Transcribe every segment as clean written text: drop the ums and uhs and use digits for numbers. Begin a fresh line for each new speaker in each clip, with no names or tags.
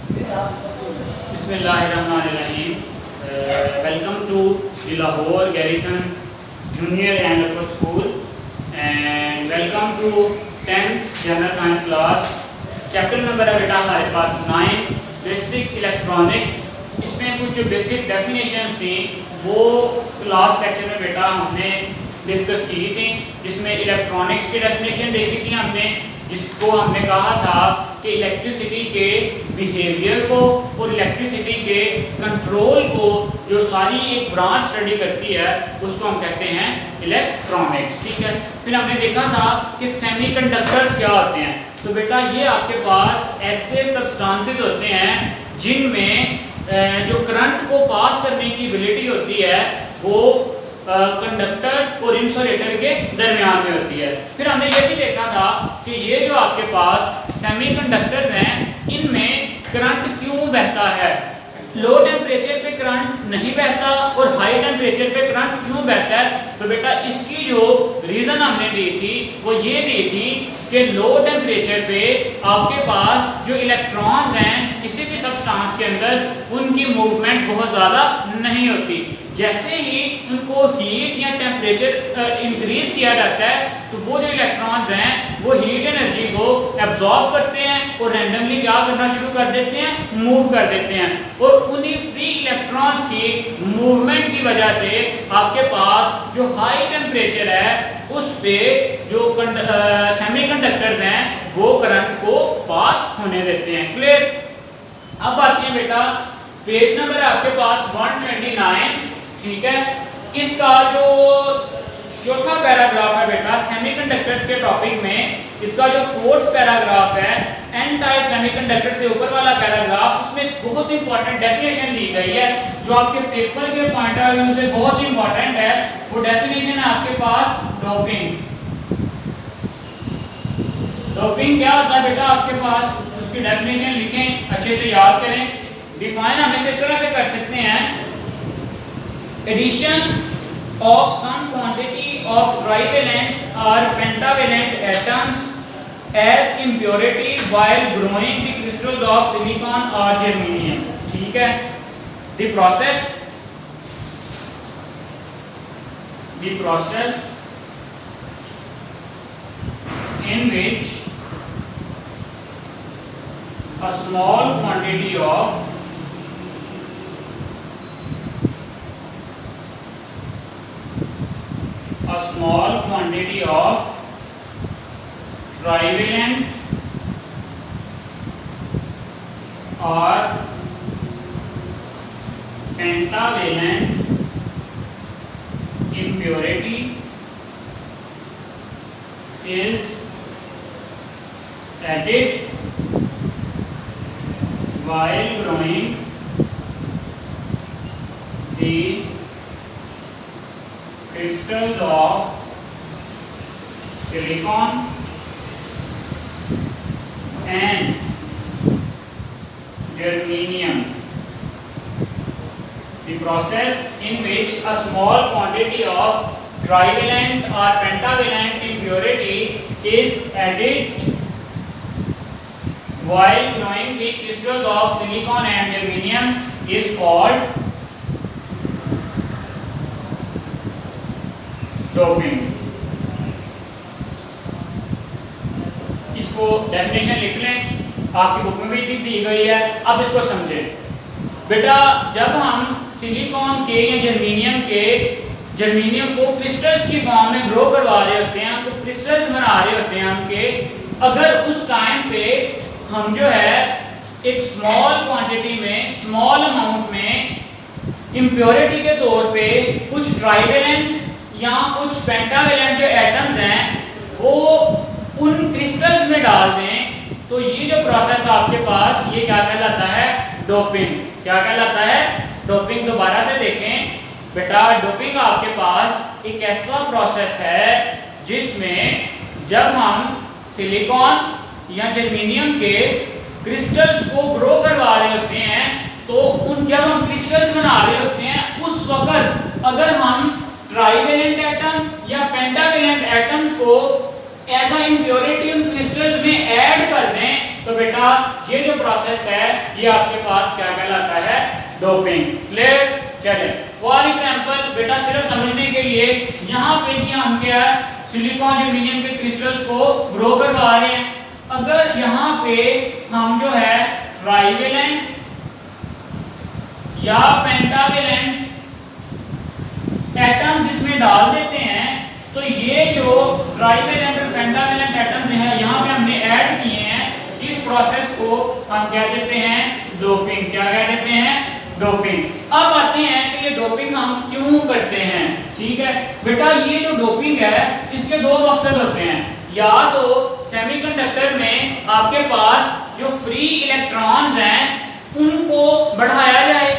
बिस्मिल्लाहिर्रहमानिर्रहीम। Welcome to the Lahore Garrison Junior and Upper School and welcome to 10th General Science class। Chapter number है बेटा हमारे पास 9 basic electronics. इसमें कुछ basic definitions थी वो क्लास लेक्चर में बेटा हमने डिस्कस की थी, जिसमें इलेक्ट्रॉनिक्स की डेफिनेशन देखी थी हमने, जिसको हमने कहा था कि इलेक्ट्रिसिटी के बिहेवियर को और इलेक्ट्रिसिटी के कंट्रोल को जो सारी एक ब्रांच स्टडी करती है उसको हम कहते हैं इलेक्ट्रॉनिक्स। ठीक है, फिर हमने देखा था कि सेमीकंडक्टर्स क्या होते हैं। तो बेटा ये आपके पास ऐसे सब्सटेंसेस होते हैं जिनमें जो करंट को पास करने की एबिलिटी होती है वो कंडक्टर और इंसुलेटर के दरमियान में होती है। फिर हमने ये भी देखा था कि ये जो आपके पास सेमीकंडक्टर्स हैं इनमें करंट क्यों बहता है, लो टेम्परेचर पे करंट नहीं बहता और हाई टेम्परेचर पे करंट क्यों बहता है। तो बेटा इसकी जो रीज़न हमने दी थी वो ये दी थी कि लो टेम्परेचर पे आपके पास जो इलेक्ट्रॉन्स हैं किसी भी सब्सटेंस के अंदर उनकी मूवमेंट बहुत ज़्यादा नहीं होती। जैसे ही उनको हीट या टेम्परेचर इंक्रीज किया जाता है तो वो जो इलेक्ट्रॉन्स हैं वो हीट एनर्जी को एब्जॉर्ब करते हैं और रैंडमली क्या करना शुरू कर देते हैं, मूव कर देते हैं। और उन्हीं फ्री इलेक्ट्रॉन्स की मूवमेंट की वजह से आपके पास जो हाई टेम्परेचर है उस पे जो सेमीकंडक्टर्स हैं वो करंट को पास होने देते हैं। क्लियर। अब आते हैं बेटा पेज नंबर है आपके पास 129। ठीक है, इसका जो चौथा पैराग्राफ है बेटा सेमीकंडक्टर्स के टॉपिक में, इसका जो फोर्थ पैराग्राफ है एन टाइप सेमीकंडक्टर से ऊपर वाला पैराग्राफ, उसमें बहुत इंपॉर्टेंट डेफिनेशन दी गई है जो आपके पेपर के पॉइंट ऑफ व्यू से बहुत इंपॉर्टेंट है। वो डेफिनेशन है आपके पास डोपिंग। डोपिंग क्या होता है बेटा आपके पास, उसकी डेफिनेशन लिखें, अच्छे से याद करें। डिफाइन हम इस तरह से कर सकते हैं, addition of some quantity of trivalent or pentavalent atoms as impurity while growing the crystals of silicon or germanium। ठीक है, the process in which a small quantity of trivalent or pentavalent impurity is added while growing the crystals of silicon and germanium। The process in which a small quantity of trivalent or pentavalent impurity is added while growing the crystals of silicon and germanium is called doping. इसको definition लिख लें, आपकी book में भी दी गई है। अब इसको समझें बेटा, जब हम सिलिकॉन के या जर्मेनियम को क्रिस्टल्स की फॉर्म में ग्रो करवा रहे होते हैं, हमको क्रिस्टल्स बना रहे होते हैं हमके, अगर उस टाइम पे हम जो है एक स्मॉल क्वांटिटी में, स्मॉल अमाउंट में इम्प्योरिटी के तौर पे कुछ ट्राइवेलेंट या कुछ पेंटावेलेंट जो एटम्स हैं वो उन क्रिस्टल्स में डाल दें तो ये जो प्रोसेस आपके पास ये क्या कहलाता है, डोपिंग। क्या कहलाता है, डोपिंग। दोबारा से देखें बेटा, डोपिंग आपके पास एक ऐसा प्रोसेस है जिसमें जब हम सिलिकॉन या जर्मेनियम के क्रिस्टल्स को ग्रो करवा रहे होते हैं तो जब हम क्रिस्टल्स बना रहे होते हैं उस वक्त अगर हम ट्राइवेलेंट एटम या पेंटावेलेंट एटम्स को एज अ इम्प्योरिटी उन क्रिस्टल्स में ऐड कर दें तो बेटा ये जो प्रोसेस है ये आपके पास क्या कहलाता है, डोपिंग। क्लियर? चले फॉर एग्जांपल बेटा सिर्फ समझने के लिए यहाँ पे कि हम क्या सिलिकॉन जर्मेनियम के क्रिस्टल्स को ग्रो करवा रहे हैं। अगर यहाँ पे हम जो है ट्राइवेलेंट या पेंटावेलेंट एटम्स इसमें डाल देते हैं तो ये जो ट्राइवेलेंट और पेंटावेलेंट एटम्स हैं यहाँ पे हमने ऐड किए हैं, इस प्रोसेस को हम क्या कहते हैं, डोपिंग। क्या कह देते हैं, डोपिंग। अब आते हैं कि ये डोपिंग हम क्यों करते हैं। ठीक है बेटा, ये जो डोपिंग है इसके दो मकसद होते हैं। या तो सेमीकंडक्टर में आपके पास जो फ्री इलेक्ट्रॉन्स हैं उनको बढ़ाया जाए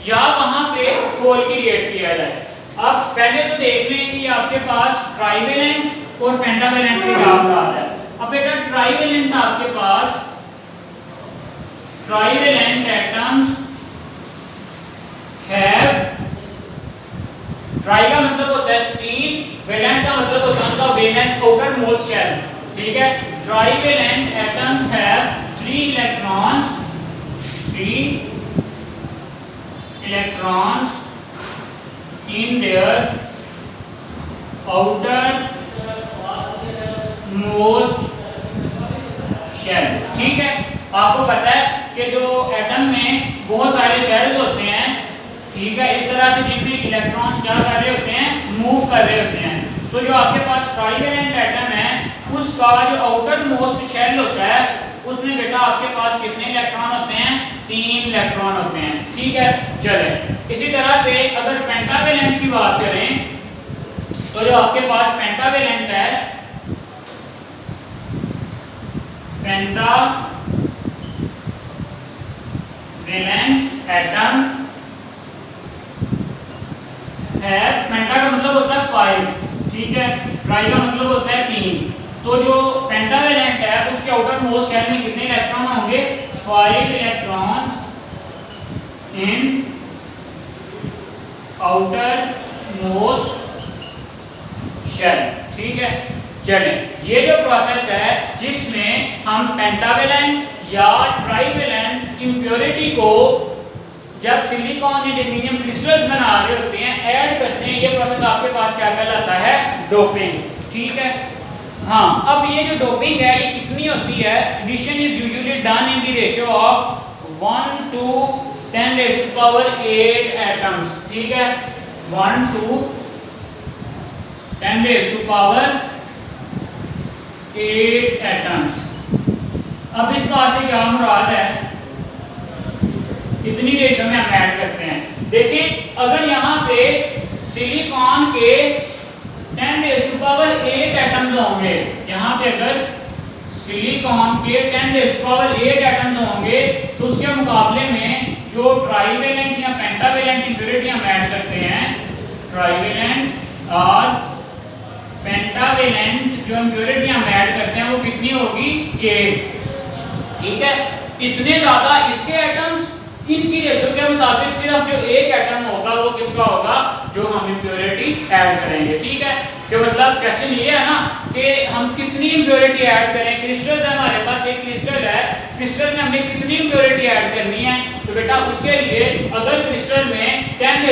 या वहां पे होल क्रिएट किया जाए। अब पहले तो देख लें कि आपके पास ट्राइवेलेंट और पेंटावेलेंट की क्या मुराद है। अब बेटा ट्राइवेलेंट आपके पास ट्राइवेलेंट एटम्स हैव, ट्राई का मतलब होता है तीन, वेलेंट का मतलब होता है उनका वेलेंस आउटर मोस्ट शेल। ठीक है, trivalent atoms have 3 electrons, 3 electrons in their outer most shell। ठीक है, आपको पता है कि जो एटम में बहुत सारे शेल्स होते हैं, ठीक है, इस तरह से जिनमें इलेक्ट्रॉन्स क्या कर रहे होते हैं, मूव कर रहे होते हैं। तो जो आपके पास ट्राइवेलेंट एटम है उसका जो आउटर मोस्ट शेल होता है उसमें बेटा आपके पास कितने इलेक्ट्रॉन होते हैं, 3 इलेक्ट्रॉन होते हैं। ठीक है, चले इसी तरह से अगर पेंटावेलेंट की बात करें तो जो आपके पास पेंटावेलेंट है, पेंटावेलेंट एटम है, पेंटा का मतलब होता है 5, ठीक है, ट्राई का मतलब होता है 3। तो जो पेंटावेलेंट है उसके आउटर मोस्ट शेल में कितने इलेक्ट्रॉन होंगे, 5 electrons in outer most shell. ठीक है, चले ये जो प्रोसेस है जिसमें हम पेंटावेलेंट या ट्राइवेलेंट इंप्योरिटी को जब सिलिकॉन या जर्मेनियम क्रिस्टल्स बना रहे होते हैं ऐड करते हैं, ये प्रोसेस आपके पास क्या कहलाता है, डोपिंग। ठीक है, हाँ, अब ये जो डोपिंग है ये कितनी होती है, addition is usually done in the ratio of 1 to 10⁸ atoms. ठीक है, 1 to 10⁸ एटम्स। अब इस बात से क्या मुराद है, इतनी रेशियो में हम ऐड करते हैं। देखिए अगर यहाँ पे सिलिकॉन के 10⁸ एटम्स होंगे, यहाँ पे अगर सिलिकॉन के 10⁸ एटम्स होंगे तो उसके मुकाबले में जो ट्राइवेलेंट या पेंटावेलेंट इंप्योरिटी हम ऐड करते हैं, ट्राइवेलेंट और पेंटावेलेंट जो इंप्योरिटी हम ऐड करते हैं वो कितनी होगी, 1। ठीक है, इतने ज्यादा इसके एटम्स इनकी रेशियो के मुताबिक सिर्फ जो एक एटम होगा वो किसका होगा, जो हम इंप्योरिटी ऐड करेंगे। ठीक है, कि मतलब क्वेश्चन ये है ना कि हम कितनी इंप्योरिटी ऐड करें। क्रिस्टल है हमारे पास, एक क्रिस्टल है, क्रिस्टल में हमने कितनी इंप्योरिटी ऐड करनी है, तो बेटा उसके लिए अगर क्रिस्टल में 10⁸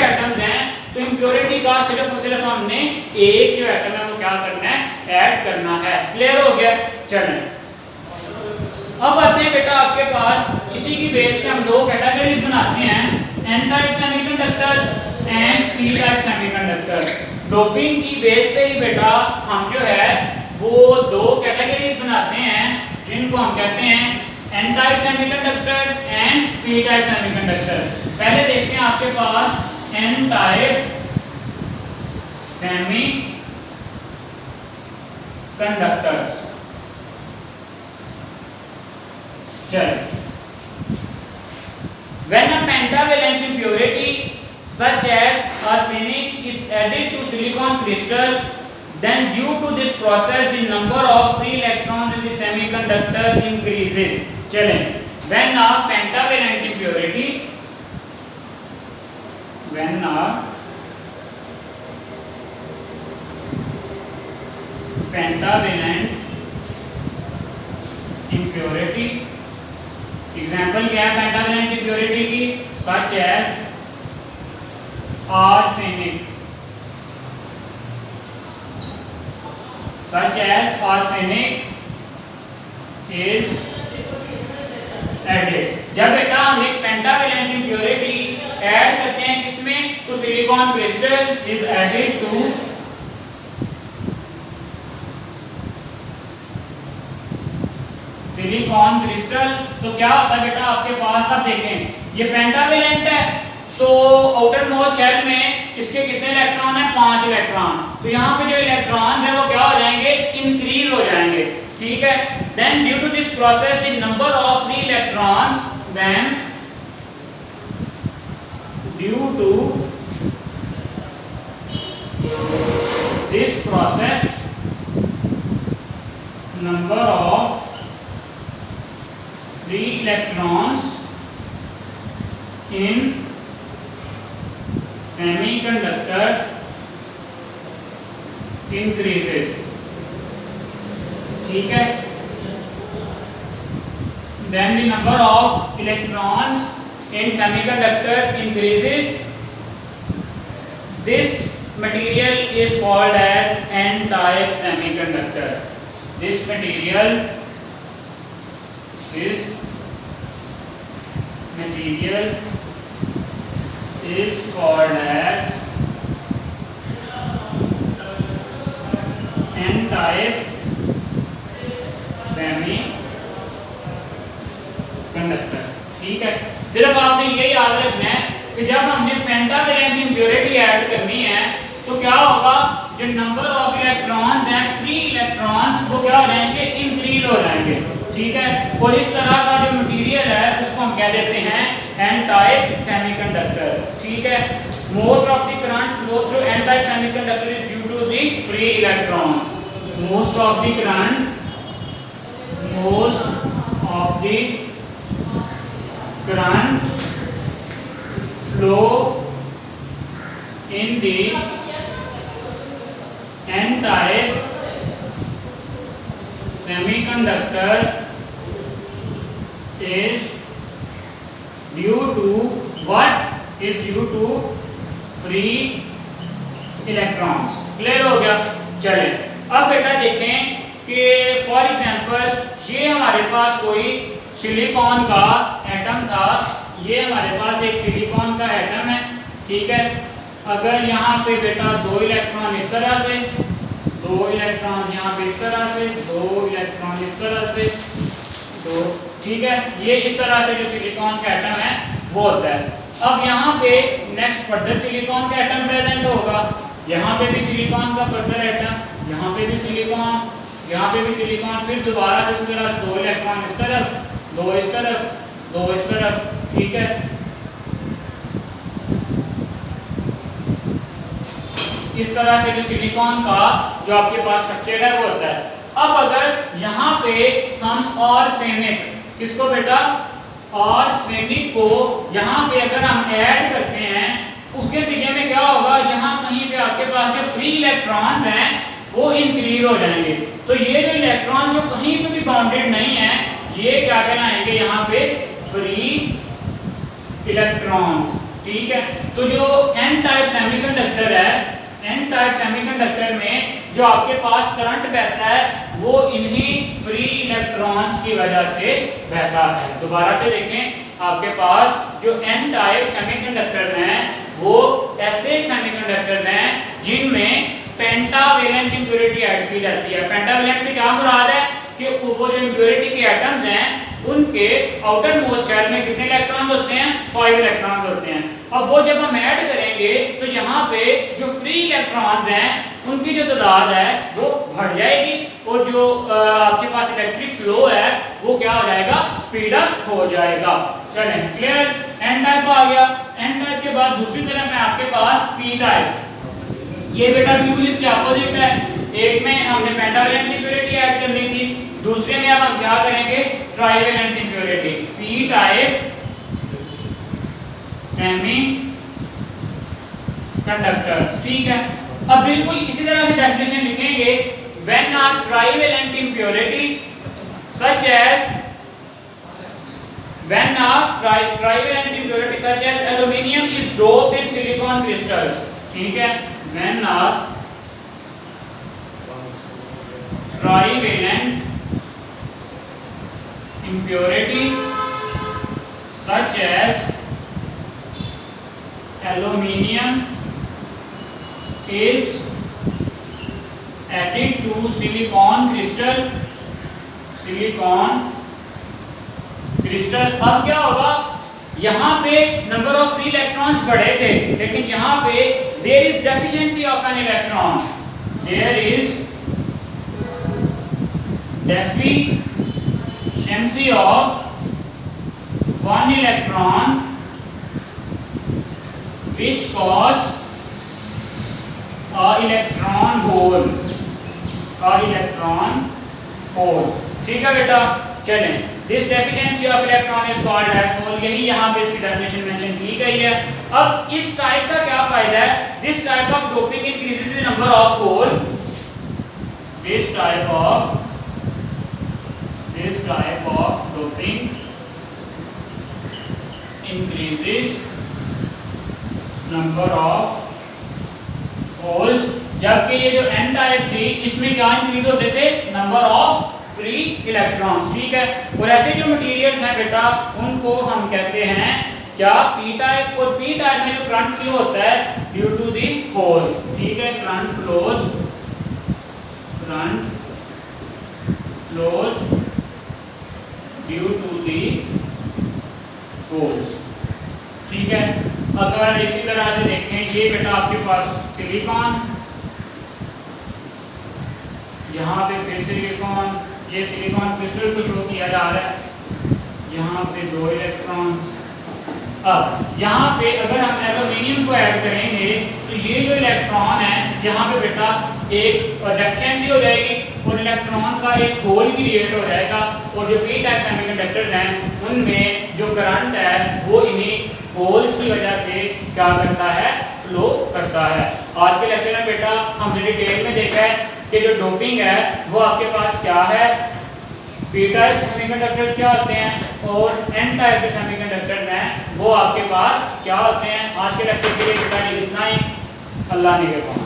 एटम्स हैं तो इंप्योरिटी का सिर्फ और सिर्फ हमने एक जो एटम है वो क्या करना है, ऐड करना है। क्लियर हो गया? चलें अब आते हैं बेटा आपके पास इसी की बेस पे हम दो कैटेगरीज बनाते हैं, N type semiconductor and P type semiconductor. Doping की बेस पे ही बेटा हम जो है वो दो कैटेगरीज बनाते हैं जिनको हम कहते हैं N type semiconductor and P type semiconductor. पहले देखते हैं आपके पास N type semiconductors. When a pentavalent impurity such as arsenic is added to silicon crystal, then due to this process the number of free electrons in the semiconductor increases। चलें, when a pentavalent impurity, when a pentavalent impurity example क्या है pentavalent impurity की? Such as arsenic, such as arsenic is added। जब बेटा हम एक pentavalent impurity add करते हैं किसमें, तो silicon crystal is added to silicon crystal. तो क्या होता है बेटा आपके पास, आप देखें ये पेंटावेलेंट है तो आउटर मोस्ट शेल में इसके कितने इलेक्ट्रॉन है? 5 इलेक्ट्रॉन। तो यहाँ पे जो इलेक्ट्रॉन है वो क्या हो जाएंगे? इंक्रीज हो जाएंगे, ठीक है। Then due to this process the number of free electrons, then due to this process number of free electrons in semiconductor increases, ठीक है। then the number of electrons in semiconductor increases, this material is called as n-type semiconductor। this material is called as n-type semiconductor, ठीक है। सिर्फ आपने ये याद रखना है कि जब हमने पेंटावेलेंट इम्प्योरिटी ऐड करनी है तो क्या होगा, जो नंबर ऑफ इलेक्ट्रॉन्स हैं, फ्री इलेक्ट्रॉन्स, वो क्या हो जाएंगे? इंक्रीज हो जाएंगे, ठीक है। और इस तरह का जो मटेरियल है उसको हम कह देते हैं n-type semiconductor, ठीक है। Most of the current flow through n-type semiconductor is due to the free electron. Most of the current flow in the n-type semiconductor is due to what? Is due to free electrons। Clear हो गया? चले अब बेटा देखें कि for example ये हमारे पास कोई सिलिकॉन का एटम था, ये हमारे पास एक सिलिकॉन का एटम है, ठीक है। अगर यहाँ पे बेटा 2 इलेक्ट्रॉन इस तरह से, 2 इलेक्ट्रॉन यहाँ पे इस तरह से, 2 इलेक्ट्रॉन इस तरह से, 2, ठीक है। ये इस तरह से जो सिलिकॉन का एटम है वो होता है। अब यहाँ पे नेक्स्ट फर्दर सिलिकॉन का एटम प्रेजेंट होगा, यहाँ पे भी सिलिकॉन का फर्दर एटम, यहाँ पे भी सिलिकॉन, यहाँ पे भी सिलिकॉन, फिर दोबारा से इस तरह 2 इलेक्ट्रॉन इस तरफ, 2 इस तरफ, 2 इस तरफ, ठीक है। इस तरह से जो सिलिकॉन का जो आपके पास स्ट्रक्चर है वो होता है। अब अगर यहाँ पे हम आर्सेनिक, किसको बेटा? आर्सेनिक को यहाँ पे अगर हम ऐड करते हैं, उसके नतीजे में क्या होगा, यहाँ कहीं पे आपके पास जो फ्री इलेक्ट्रॉन्स हैं वो इंक्रीज हो जाएंगे। तो ये जो इलेक्ट्रॉन्स जो कहीं पे भी बाउंडेड नहीं है, ये क्या कहलाएंगे? यहाँ पे फ्री इलेक्ट्रॉन्स, ठीक है। तो जो n-type सेमीकंडक्टर है, n-type सेमीकंडक्टर में जो आपके पास करंट बहता है वो इन्हीं फ्री इलेक्ट्रॉन्स की वजह से बहता है। दोबारा से देखें, आपके पास जो n-type सेमीकंडक्टर हैं वो ऐसे सेमीकंडक्टर हैं जिनमें पेंटावेलेंट इंप्योरिटी ऐड की जाती है। पेंटावेलेंट से क्या मुराद है कि वो जो इंप्योरिटी के एटम्स हैं उनके आउटर मोस्ट शेल में कितने इलेक्ट्रॉन होते हैं? 5 इलेक्ट्रॉन होते हैं। अब वो जब हम ऐड करेंगे तो यहाँ पे जो फ्री इलेक्ट्रॉन्स हैं उनकी जो तादाद है वो बढ़ जाएगी और जो आपके पास इलेक्ट्रिक फ्लो है वो क्या हो जाएगा? स्पीड अप हो जाएगा। चलें, क्लियर? एन टाइप आ गया। एन टाइप के बाद दूसरी तरफ है आपके पास पी टाइप। ये बेटा बिल्कुल इसके अपोजिट है। एक में हमने पेंटावेलेंट इंप्योरिटी ऐड करनी थी, दूसरे में अब हम क्या करेंगे? Trivalent impurity, P type semiconductors, ठीक है। अब बिल्कुल इसी तरह से डेफिनेशन लिखेंगे, when are trivalent impurity such as when a trivalent impurity such as aluminium is doped in silicon crystals, ठीक है, when a trivalent impurity such as aluminium is added to silicon crystal, अब क्या होगा, यहां पे number of free electrons बढ़े थे, लेकिन यहां पे there is deficiency of an electron, there is deficiency of one electron which cause a electron hole, ठीक है बेटा, चलें, this deficiency of electron is called as hole, यही यहाँ पे इसकी डेफिनेशन मेंशन की गई है। अब इस टाइप का क्या फायदा है, this type of doping increases the number of hole, this type of doping increases number of holes, जबकि ये जो एन टाइप थी इसमें क्या इंक्रीज होते थे, नंबर ऑफ फ्री इलेक्ट्रॉन्स, ठीक है। और ऐसे जो मटेरियल्स हैं बेटा उनको हम कहते हैं क्या, पी टाइप, और पी टाइप में जो करंट फ्लो होता है ड्यू टू दी होल्स, ठीक है, current flows due to the holes, ठीक है। अगर इसी तरह से देखें, ये बेटा आपके पास सिलिकॉन, यहाँ पे फिर सिलिकॉन, ये सिलिकॉन क्रिस्टल को शो किया जा रहा है, यहाँ पे 2 इलेक्ट्रॉन। अब यहाँ पे अगर हम एल्यूमिनियम को ऐड करेंगे तो ये जो इलेक्ट्रॉन है यहाँ पे बेटा एक डेफिशिएंसी हो जाएगी और इलेक्ट्रॉन का एक होल क्रिएट हो जाएगा, और जो पी टाइप सेमीकंडक्टर्स हैं उनमें जो करंट है वो इन्हीं होल्स की वजह से क्या करता है, फ्लो करता है। आज के लेक्चर में बेटा हमने डिटेल में देखा है कि जो डोपिंग है वो आपके पास क्या है, पी टाइप सेमीकंडक्टर्स क्या होते हैं और एन टाइप के सेमीकंडक्टर्स हैं वो आपके पास क्या होते हैं। आज के लेक्चर के लिए बेटा इतना ही, अल्लाह निगहबान।